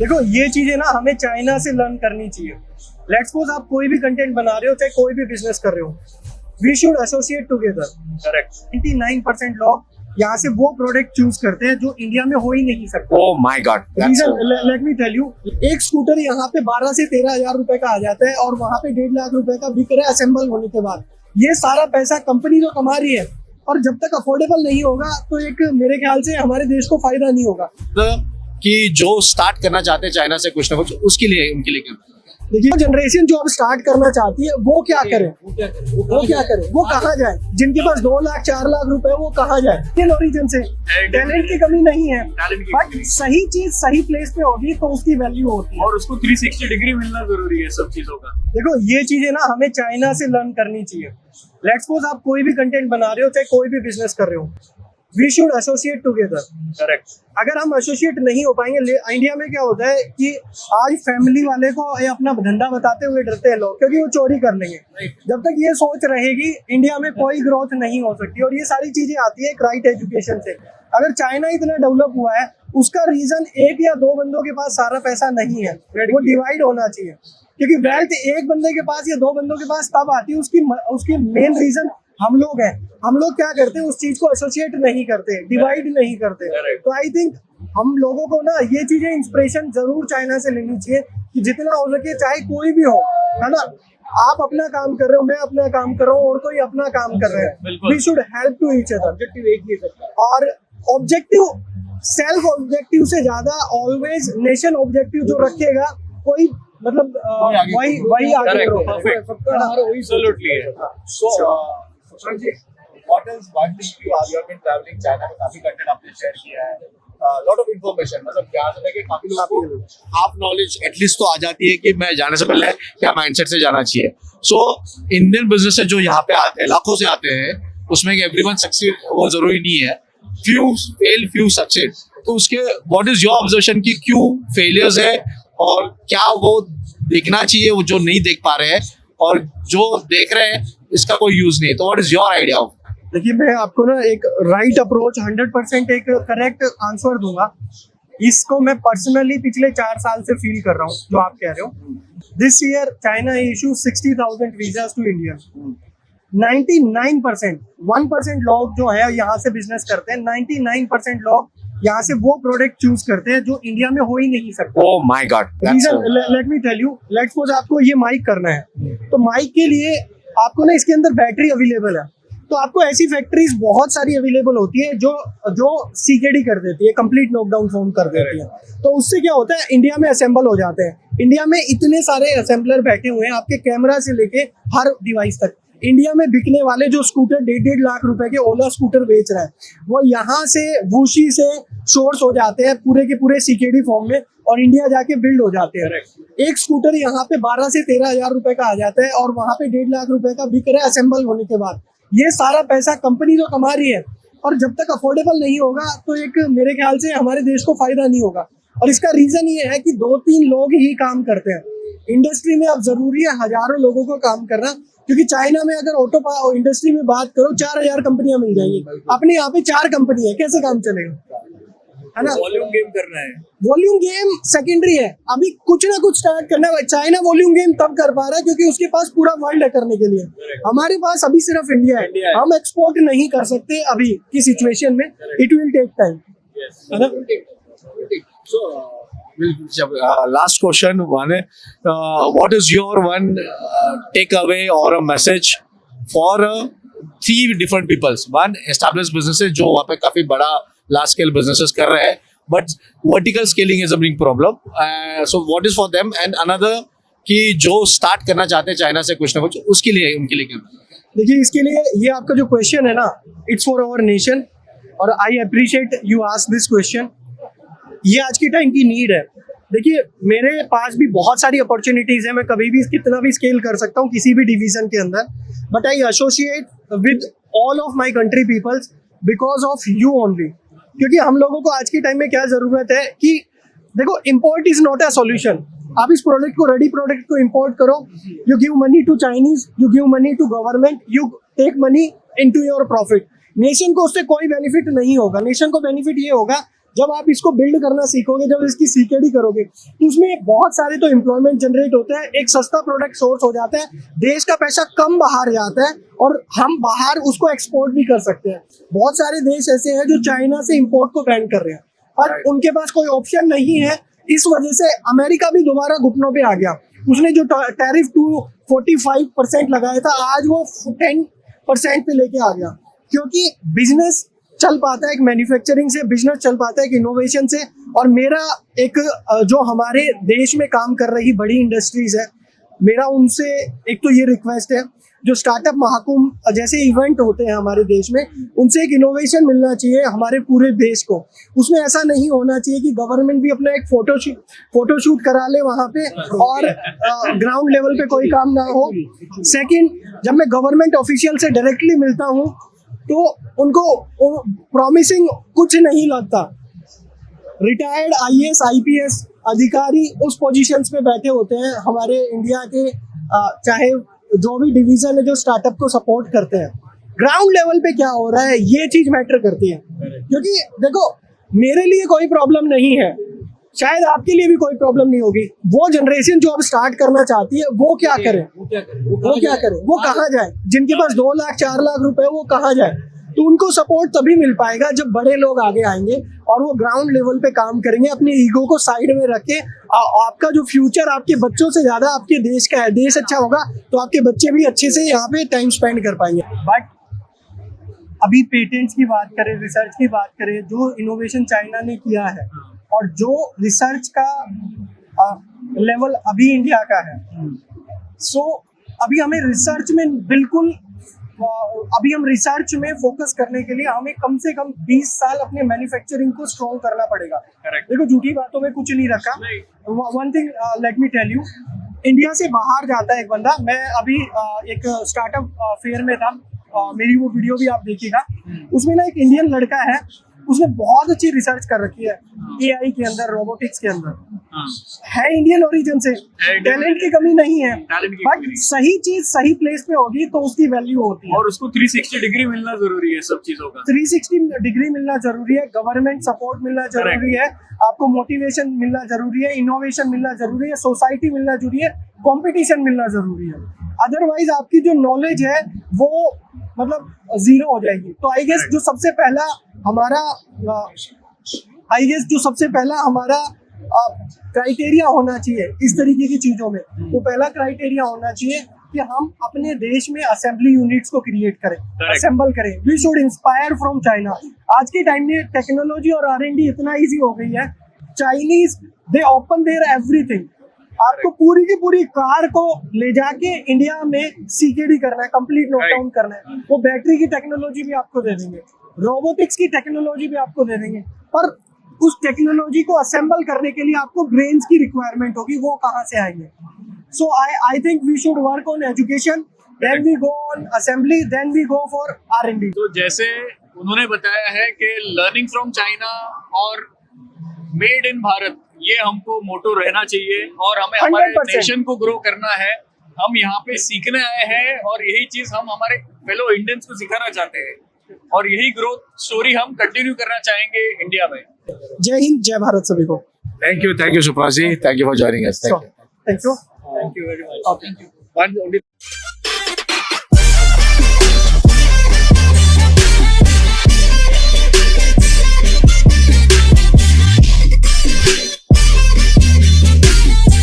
देखो ये चीजें ना हमें चाइना से लर्न करनी चाहिए। लेट्स सपोज आप कोई भी कंटेंट बना रहे हो, चाहे कोई भी बिजनेस कर रहे हो, we should associate together. Correct. 99% लोग यहाँ से वो प्रोडक्ट चूज करते हैं जो इंडिया में हो ही नहीं सकता। Oh my God, that's so... let me tell you, एक स्कूटर यहाँ पे 12 से 13 हजार रुपए का आ जाता है और वहाँ पे 1.5 लाख रुपए का बिक रहा है असेंबल होने के बाद। ये सारा पैसा कंपनी जो कमा रही है, और जब तक अफोर्डेबल नहीं होगा तो एक मेरे ख्याल से हमारे देश को फायदा नहीं होगा। कि जो स्टार्ट करना चाहते हैं चाइना से कुछ ना कुछ, उसके लिए उनके लिए क्या? देखिए, जनरेशन जो अब स्टार्ट करना चाहती है वो क्या करे, वो कहाँ जाए? जिनके पास 2 लाख 4 लाख रुपए, वो कहाँ जाए? इन ओरिजिन से टैलेंट की कमी नहीं है, बट सही चीज सही प्लेस पे होगी तो उसकी वैल्यू होती है, और उसको 360 डिग्री मिलना जरूरी है सब चीजों का। देखो ये चीजें ना हमें चाइना से लर्न करनी चाहिए। लेट्स सपोज आप कोई भी कंटेंट बना रहे हो, चाहे कोई भी बिजनेस कर रहे हो, we should associate together. Correct. अगर हम एसोसिएट नहीं हो पाएंगे, इंडिया में क्या होता है कि आज फैमिली वाले को ये अपना धंधा बताते हुए डरते हैं लोग, क्योंकि वो चोरी कर लेंगे। जब तक ये सोच रहेगी, इंडिया में कोई ग्रोथ नहीं हो सकती। और ये सारी चीजें आती है एक राइट एजुकेशन से। अगर चाइना इतना डेवलप हुआ है, उसका रीजन 1 या 2 बंदों के पास सारा पैसा नहीं है, वो डिवाइड होना चाहिए। क्योंकि वेल्थ एक बंदे के पास या 2 बंदों के पास तब आती है, उसकी मेन रीजन हम लोग हैं। हम लोग क्या करते हैं, उस चीज को एसोसिएट नहीं करते, डिवाइड नहीं करते। तो आई थिंक हम लोगों को ना ये चीजें इंस्पिरेशन जरूर चाइना से लेनी चाहिए कि जितना हो सके, चाहे कोई भी हो, है ना, आप अपना काम कर रहे हो, मैं अपना काम कर रहा हूँ, और कोई अपना काम कर रहे हैं। We should help to each other. Objective एक ही है, और ऑब्जेक्टिव सेल्फ ऑब्जेक्टिव से ज्यादा ऑलवेज नेशन ऑब्जेक्टिव जो रखेगा, कोई मतलब वही आगे करो। Absolutely है। What is one thing you have been traveling China में, काफी कंटेंट आपने शेयर किया है, lot of information, मतलब यहाँ से लेके काफी लोगों को हाफ नॉलेज एटलीस्ट तो आ जाती है कि मैं जाने से पहले क्या माइंडसेट से जाना चाहिए। सो इंडियन बिजनेस जो यहाँ पे आते हैं, लाखों से आते हैं, उसमें एवरीवन सक्सीड वो जरूरी नहीं है, फ्यू फेल फ्यू सक्सीड। तो उसके व्हाट इज योर ऑब्जर्वेशन कि क्यों फेलियर्स है, और क्या वो देखना चाहिए वो जो नहीं देख पा रहे हैं, और जो देख रहे हैं इसका कोई यूज नहीं है? तो what is your idea of? देखिए, मैं आपको ना एक राइट अप्रोच 100% एक करेक्ट आंसर दूंगा। इसको मैं पर्सनली पिछले 4 साल से फील कर रहा हूँ जो आप कह रहे हो। This year China issue 60,000 visas to India. 99% 1% लोग जो है यहाँ से बिजनेस करते हैं, 99% लोग यहाँ से वो प्रोडक्ट चूज करते हैं जो इंडिया में हो ही नहीं सकता। Oh my God, let me tell you, let's suppose आपको ये माइक करना है, तो माइक के लिए आपको ना इसके अंदर बैटरी अवेलेबल है, तो आपको ऐसी फैक्ट्रीज बहुत सारी अवेलेबल होती है जो सीकेडी कर देती है, कंप्लीट नॉकडाउन फॉर्म कर देती है। तो उससे क्या होता है, इंडिया में असेंबल हो जाते हैं। इंडिया में इतने सारे असेंबलर बैठे हुए हैं, आपके कैमरा से लेके हर डिवाइस तक। इंडिया में बिकने वाले जो स्कूटर 1.5 लाख रुपए के ओला स्कूटर बेच रहा है, वो यहाँ से वूशी से सोर्स हो जाते हैं पूरे के पूरे सीकेडी फॉर्म में, और इंडिया जाके बिल्ड हो जाते हैं। एक स्कूटर यहाँ पे 12 से 13 हजार रुपए का आ जाता है, और वहाँ पे 1.5 लाख रुपए का बिक रहा है असेंबल होने के बाद। ये सारा पैसा कंपनी जो कमा रही है, और जब तक अफोर्डेबल नहीं होगा तो एक मेरे ख्याल से हमारे देश को फायदा नहीं होगा। और इसका रीजन ये है कि 2-3 लोग ही काम करते हैं इंडस्ट्री में। अब जरूरी है हजारों लोगों को काम करना, क्योंकि चाइना में अगर ऑटो इंडस्ट्री में बात करो 4000 कंपनियां मिल जाएंगी, अपने यहाँ पे 4 कंपनी है, कैसे काम चलेगा, है ना? वॉल्यूम गेम करना है। वॉल्यूम गेम सेकेंडरी है, अभी कुछ ना कुछ स्टार्ट करना है। चाइना वॉल्यूम गेम तब कर पा रहा है क्योंकि उसके पास पूरा वर्ल्ड है करने के लिए। हमारे पास अभी सिर्फ इंडिया है। हम एक्सपोर्ट नहीं कर सकते अभी की सिचुएशन में, इट विल टेक टाइम, है ना? Last question, one, what is your one takeaway or a message for 3 different peoples? One, established businesses जो वहाँ पे काफी बड़ा large scale businesses कर रहे हैं, but vertical scaling is a big problem. So what is for them? And another कि जो start करना चाहते हैं चाइना से कुछ ना कुछ, उसके लिए उनके लिए क्या? देखिए, इसके लिए ये आपका जो क्वेश्चन है ना, इट्स फॉर आवर नेशन, और I appreciate you ask this question. ये आज की टाइम की नीड है। देखिए, मेरे पास भी बहुत सारी अपॉर्चुनिटीज है, मैं कभी भी कितना भी स्केल कर सकता हूँ किसी भी डिवीजन के अंदर, but I associate with all of my country peoples because of you only. क्योंकि हम लोगों को आज के टाइम में क्या जरूरत है कि देखो, import is not a solution. आप इस प्रोडक्ट को, रेडी प्रोडक्ट को इम्पोर्ट करो, you give money to Chinese, you give money to government, you take money into your profit. Nation को उससे कोई बेनिफिट नहीं होगा। नेशन को बेनिफिट ये होगा जब आप इसको बिल्ड करना सीखोगे, जब इसकी सीकेडी करोगे, तो उसमें बहुत सारे तो एम्प्लॉयमेंट जनरेट होता है, एक सस्ता प्रोडक्ट सोर्स हो जाता है, देश का पैसा कम बाहर जाता है और हम बाहर उसको एक्सपोर्ट भी कर सकते हैं। बहुत सारे देश ऐसे हैं जो चाइना से इंपोर्ट को बैन कर रहे हैं और उनके पास कोई ऑप्शन नहीं है। इस वजह से अमेरिका भी दोबारा घुटनों पे आ गया। उसने जो टैरिफ 245% लगाया था, आज वो 10% पे लेके आ गया, क्योंकि बिजनेस चल पाता है एक मैन्युफैक्चरिंग से, बिजनेस चल पाता है एक इनोवेशन से। और मेरा एक जो हमारे देश में काम कर रही बड़ी इंडस्ट्रीज है, मेरा उनसे एक तो ये रिक्वेस्ट है, जो स्टार्टअप महाकुंभ जैसे इवेंट होते हैं हमारे देश में, उनसे एक इनोवेशन मिलना चाहिए हमारे पूरे देश को। उसमें ऐसा नहीं होना चाहिए कि गवर्नमेंट भी अपना एक फोटोशूट करा ले वहाँ पे और ग्राउंड लेवल पे कोई काम ना हो। सेकंड, जब मैं गवर्नमेंट ऑफिशियल से डायरेक्टली मिलता हूँ तो उनको प्रॉमिसिंग कुछ नहीं लगता। रिटायर्ड IAS IPS अधिकारी उस पोजीशंस पे बैठे होते हैं हमारे इंडिया के, चाहे जो भी डिवीजन है जो स्टार्टअप को सपोर्ट करते हैं। ग्राउंड लेवल पे क्या हो रहा है ये चीज मैटर करती है, क्योंकि देखो मेरे लिए कोई प्रॉब्लम नहीं है, शायद आपके लिए भी कोई प्रॉब्लम नहीं होगी। वो जनरेशन जो अब स्टार्ट करना चाहती है वो क्या करे, वो कहाँ जाए? जिनके पास 2 लाख 4 लाख रुपए, वो कहाँ जाए? तो उनको सपोर्ट तभी मिल पाएगा जब बड़े लोग आगे आएंगे और वो ग्राउंड लेवल पे काम करेंगे, अपने ईगो को साइड में रख के। आपका जो फ्यूचर आपके बच्चों से ज्यादा आपके देश का है। देश अच्छा होगा तो आपके बच्चे भी अच्छे से यहाँ पे टाइम स्पेंड कर पाएंगे। बट अभी पेटेंट्स की बात करें, रिसर्च की बात करें, जो इनोवेशन चाइना ने किया है और जो रिसर्च का लेवल अभी इंडिया का है, सो अभी हमें रिसर्च में हम रिसर्च में फोकस करने के लिए हमें कम से कम 20 साल अपने मैन्युफैक्चरिंग को स्ट्रॉन्ग करना पड़ेगा। देखो झूठी बातों में कुछ नहीं रखा। One thing let me tell you, India से बाहर जाता है एक बंदा। मैं अभी एक स्टार्टअप फेयर में था, मेरी वो वीडियो भी आप देखिएगा। उसमें ना एक इंडियन लड़का है, उसने बहुत अच्छी रिसर्च कर रखी है AI के अंदर, रोबोटिक्स के अंदर। है इंडियन ओरिजिन से, टैलेंट की कमी नहीं है, बट सही चीज सही प्लेस पे होगी तो उसकी वैल्यू होती है। और उसको 360 डिग्री मिलना जरूरी है सब चीजों का। 360 डिग्री मिलना जरूरी है, गवर्नमेंट सपोर्ट मिलना जरूरी है, आपको मोटिवेशन मिलना जरूरी है, इनोवेशन मिलना जरूरी है, सोसाइटी मिलना जरूरी है, कंपटीशन मिलना जरूरी है। अदरवाइज आपकी जो नॉलेज है वो मतलब जीरो हो जाएगी। तो आई गेस जो सबसे पहला हमारा क्राइटेरिया होना चाहिए इस तरीके की चीजों में, तो पहला क्राइटेरिया होना चाहिए कि हम अपने देश में असेंबली यूनिट्स को क्रिएट करें, असेंबल करें। We should inspire from China. आज के टाइम में टेक्नोलॉजी और R&D इतना इजी हो गई है। Chinese they open there everything. आपको पूरी की पूरी कार को ले जाके इंडिया में CKD करना है, कंप्लीट नोट डाउन करना है। वो बैटरी की टेक्नोलॉजी भी आपको दे देंगे, रोबोटिक्स की टेक्नोलॉजी भी आपको दे देंगे, पर उस टेक्नोलॉजी को असेंबल करने के लिए आपको ब्रेन्स की रिक्वायरमेंट होगी, वो कहाँ से आएंगे? So I think we should work on education, then we go on assembly, then we go for R&D। तो जैसे उन्होंने बताया है कि लर्निंग फ्रॉम चाइना और मेड इन भारत, ये हमको मोटो रहना चाहिए और हमें हमारे 100% नेशन को ग्रो करना है। हम यहाँ पे सीखने आए हैं और यही चीज हम हमारे फेलो इंडियंस को सिखाना चाहते हैं और यही ग्रोथ स्टोरी हम कंटिन्यू करना चाहेंगे इंडिया में। जय हिंद, जय भारत सभी को। Thank you, Supraj ji. Thank you for joining us. Thank you. Thank you. Thank you very much. One only.